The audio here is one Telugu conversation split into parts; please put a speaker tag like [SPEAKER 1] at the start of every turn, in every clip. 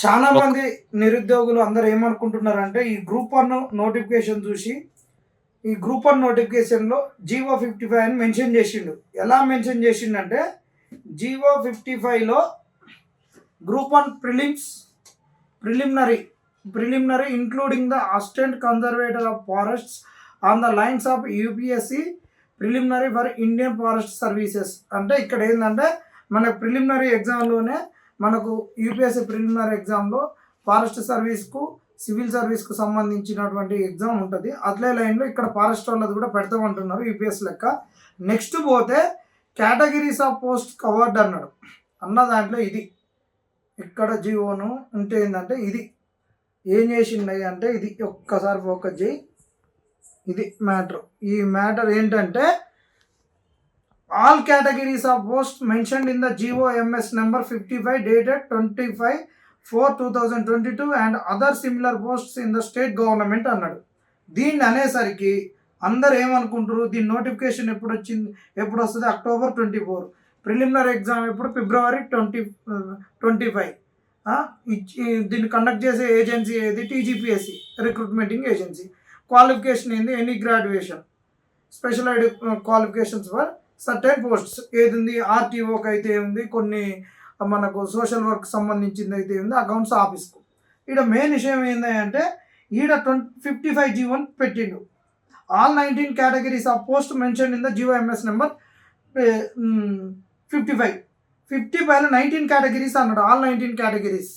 [SPEAKER 1] చాలా మంది నిరుద్యోగులు అందరూ ఏమనుకుంటున్నారంటే ఈ గ్రూప్ 1 నోటిఫికేషన్ చూసి ఈ గ్రూప్ 1 నోటిఫికేషన్‌లో జీవో 55 అని మెన్షన్ చేసిండు. ఎలా మెన్షన్ చేసిండంటే జీవో 55లో group 1 preliminary including the assistant conservator of forests on the lines of UPSC preliminary for Indian forest services. అంటే ఇక్కడ ఏందంటే మనకు ప్రిలిమినరీ ఎగ్జామ్‌లోనే మనకు యూపీఎస్సీ ప్రిలిమినరీ ఎగ్జామ్లో ఫారెస్ట్ సర్వీస్కు సివిల్ సర్వీస్కు సంబంధించినటువంటి ఎగ్జామ్ ఉంటుంది. అట్లే లైన్లో ఇక్కడ ఫారెస్ట్ వాళ్ళది కూడా పెడతామంటున్నారు యూపీఎస్ లెక్క. నెక్స్ట్ పోతే కేటగిరీస్ ఆఫ్ పోస్ట్ కవర్డ్ అన్నాడు. అన్న దాంట్లో ఇది ఇక్కడ జీవోను ఉంటే ఏంటంటే ఇది ఏం చేసిండయి అంటే ఇది ఒక్కసారి ఫోకస్ చేయి. ఇది మ్యాటర్. ఈ మ్యాటర్ ఏంటంటే all categories of posts mentioned in the GOMS number 55 dated 25/4/2022 and other similar posts in the state government అన్నాడు. దీన్ని అనేసరికి అందరు ఏమనుకుంటారు, దీని నోటిఫికేషన్ ఎప్పుడు వస్తుంది? October 24. ప్రిలిమినరీ ఎగ్జామ్ ఎప్పుడు? February 25. దీన్ని కండక్ట్ చేసే ఏజెన్సీ ఏది? TGPSC, recruiting agency. క్వాలిఫికేషన్ ఏంది? Any graduation, specialized qualifications for certain posts ఏది ఉంది? ఆర్టీఓకి అయితే ఉంది, కొన్ని మనకు సోషల్ వర్క్ సంబంధించింది అయితే ఉంది, అకౌంట్స్ ఆఫీస్కు. ఈడ మెయిన్ విషయం ఏంటంటే ఈడ 55 జీవోని పెట్టిండు. All 19 categories of post mentioned in the GOMS number 55లో 19 కేటగిరీస్ అన్నాడు. ఆల్ 19 కేటగిరీస్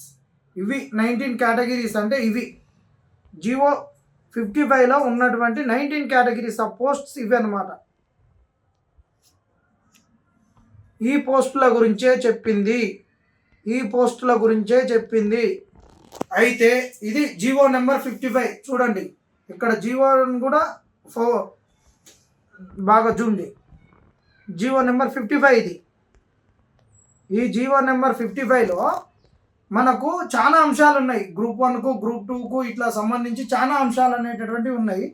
[SPEAKER 1] ఇవి 19 కేటగిరీస్ అంటే ఇవి జీవో 55లో ఉన్నటువంటి 19 కేటగిరీస్ ఆఫ్ పోస్ట్స్ ఇవి అన్నమాట. ఈ పోస్టుల గురించే చెప్పింది. అయితే ఇది జీవో నెంబర్ 55 చూడండి. ఇక్కడ జీవో కూడా బాగా చూడండి. జీవో నెంబర్ 55 ఇది. ఈ జీవో నెంబర్ 55లో మనకు చాలా అంశాలు ఉన్నాయి. గ్రూప్ 1కు గ్రూప్ 2కు ఇట్లా సంబంధించి చాలా అంశాలు అనేటటువంటివి ఉన్నాయి.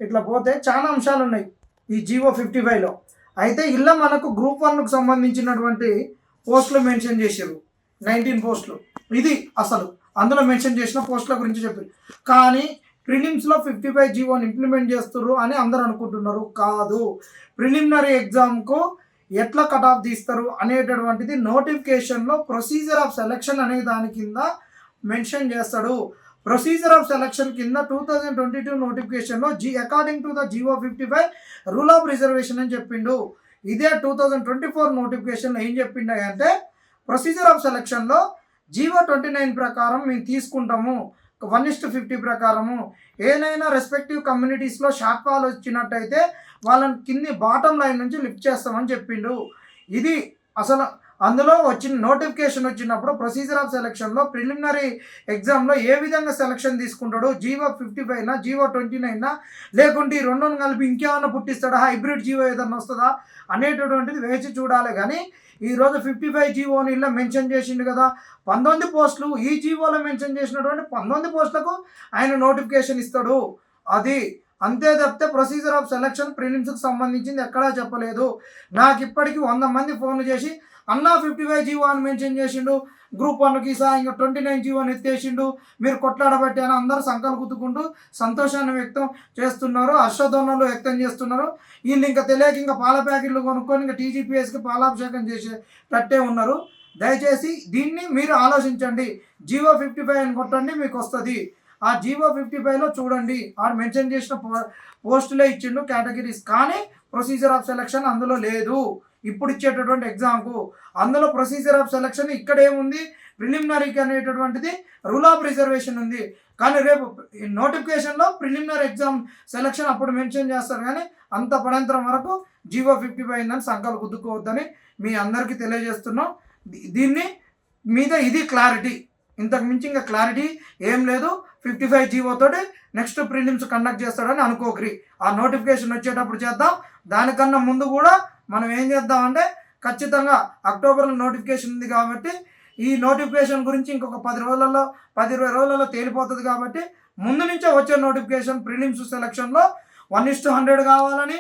[SPEAKER 1] ఇట్లా పోతే చాలా అంశాలు ఉన్నాయి ఈ జీవో 55లో. అయితే ఇలా మనకు గ్రూప్ 1కు సంబంధించినటువంటి పోస్టులు మెన్షన్ చేశారు, 19 పోస్టులు. ఇది అసలు అందులో మెన్షన్ చేసిన పోస్టుల గురించి చెప్పారు. కానీ ప్రిలిమ్స్లో 55 జీవోని ఇంప్లిమెంట్ చేస్తున్నారు అని అందరూ అనుకుంటున్నారు. కాదు, ప్రిలిమినరీ ఎగ్జామ్కు ఎట్లా కట్ ఆఫ్ తీస్తారు అనేటటువంటిది నోటిఫికేషన్లో ప్రొసీజర్ ఆఫ్ సెలక్షన్ అనే దాని కింద మెన్షన్ చేస్తాడు. ప్రొసీజర్ ఆఫ్ సెలక్షన్ కింద 2022 నోటిఫికేషన్లో according to the GO 55 rule of reservation అని చెప్పిండు. ఇదే 2024 నోటిఫికేషన్లో ఏం చెప్పిండు అంటే ప్రొసీజర్ ఆఫ్ సెలక్షన్లో జీవో 29 ప్రకారం మేము తీసుకుంటాము, 1:50 ప్రకారము. ఏదైనా రెస్పెక్టివ్ కమ్యూనిటీస్లో షార్ట్ ఫాల్ వచ్చినట్టయితే వాళ్ళని కింది బాటమ్ లైన్ నుంచి లిఫ్ట్ చేస్తామని చెప్పిండు. ఇది అసలు అందులో నోటిఫికేషన్ వచ్చినప్పుడు ప్రొసీజర్ ఆఫ్ సెలక్షన్లో ప్రిలిమినరీ ఎగ్జామ్లో ఏ విధంగా సెలక్షన్ తీసుకుంటాడు, జీవో 55నా, జీవో 29నా, లేకుంటే ఈ రెండును కలిపి ఇంకేమన్నా పుట్టిస్తాడా, హైబ్రిడ్ జీవో ఏదన్నా వస్తుందా అనేటటువంటిది వేచి చూడాలి. కానీ ఈరోజు 55 జీవోని ఇలా మెన్షన్ చేసిండు కదా, 19 పోస్టులు ఈ జీవోలో మెన్షన్ చేసినటువంటి 19 పోస్టులకు ఆయన నోటిఫికేషన్ ఇస్తాడు. అది అంతే తప్పితే ప్రొసీజర్ ఆఫ్ సెలక్షన్ ప్రిలిమ్స్కి సంబంధించింది ఎక్కడా చెప్పలేదు. నాకు ఇప్పటికీ 100 మంది ఫోన్లు చేసి అన్నా 55 జీవో అని మెన్షన్ చేసిండు, గ్రూప్ 1కి ఇంకా 29 జీవోని ఎత్తేసిండు, మీరు కొట్లాడబట్టి అని అందరూ సంకలు గుద్దుకుంటూ సంతోషాన్ని వ్యక్తం చేస్తున్నారు, హర్షధ్వనులు వ్యక్తం చేస్తున్నారు. వీళ్ళు ఇంకా తెలియక ఇంకా పాల ప్యాకెట్లు కొనుక్కొని ఇంకా టీజీపీఎస్కి పాలాభిషేకం చేసేటట్టే ఉన్నారు. దయచేసి దీన్ని మీరు ఆలోచించండి. జీవో 55 అని కొట్టండి, మీకు వస్తుంది. ఆ జీవో 55లో చూడండి, ఆడు మెన్షన్ చేసిన పోస్టులే ఇచ్చిండు కేటగిరీస్, కానీ ప్రొసీజర్ ఆఫ్ సెలక్షన్ అందులో లేదు. ఇప్పుడు ఇచ్చేటటువంటి ఎగ్జామ్కు అందులో ప్రొసీజర్ ఆఫ్ సెలక్షన్ ఇక్కడ ఏముంది, ప్రిలిమినరీకి అనేటటువంటిది రూల్ ఆఫ్ రిజర్వేషన్ ఉంది. కానీ రేపు నోటిఫికేషన్లో ప్రిలిమినరీ ఎగ్జామ్ సెలక్షన్ అప్పుడు మెన్షన్ చేస్తారు. కానీ అంత పడంతరం వరకు జీవో 55 అయిందని సంకలు గుద్దుకోవద్దని మీ అందరికీ తెలియజేస్తున్నాం. దీన్ని మీద ఇది క్లారిటీ, ఇంతకు మించి ఇంకా క్లారిటీ ఏం లేదు. 55 జీవోతోటి నెక్స్ట్ ప్రిలిమ్స్ కండక్ట్ చేస్తాడని అనుకోకరి. ఆ నోటిఫికేషన్ వచ్చేటప్పుడు చేద్దాం. దానికన్నా ముందు కూడా మనం ఏం చేద్దామంటే ఖచ్చితంగా అక్టోబర్లో నోటిఫికేషన్ ఉంది కాబట్టి ఈ నోటిఫికేషన్ గురించి ఇంకొక 10-20 రోజులలో తేలిపోతుంది. కాబట్టి ముందు నుంచే వచ్చే నోటిఫికేషన్ ప్రిలిమ్స్ సెలక్షన్లో 1:100 కావాలని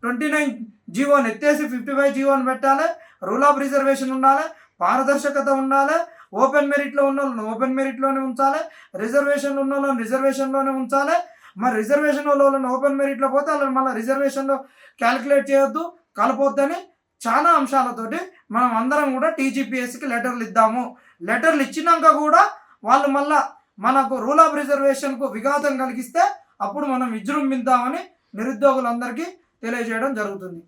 [SPEAKER 1] 29 జీవోని ఎత్తేసి 55 జీవోని పెట్టాలి. రూల్ ఆఫ్ రిజర్వేషన్ ఉండాలి, పారదర్శకత ఉండాలి, ఓపెన్ మెరిట్లో ఉన్న వాళ్ళని ఓపెన్ మెరిట్లోనే ఉంచాలి, రిజర్వేషన్లో ఉన్న వాళ్ళని రిజర్వేషన్లోనే ఉంచాలి. మరి రిజర్వేషన్ వాళ్ళని ఓపెన్ మెరిట్లో పోతే వాళ్ళని మళ్ళీ రిజర్వేషన్లో క్యాలిక్యులేట్ చేయొద్దు, కలపొద్దని చాలా అంశాలతోటి మనం అందరం కూడా టీజీపీఎస్సీకి లెటర్లు ఇద్దాము. లెటర్లు ఇచ్చినాక కూడా వాళ్ళు మళ్ళా మనకు రూల్ ఆఫ్ రిజర్వేషన్కు విఘాతం కలిగిస్తే అప్పుడు మనం విజృంభిద్దామని నిరుద్యోగులందరికీ తెలియజేయడం జరుగుతుంది.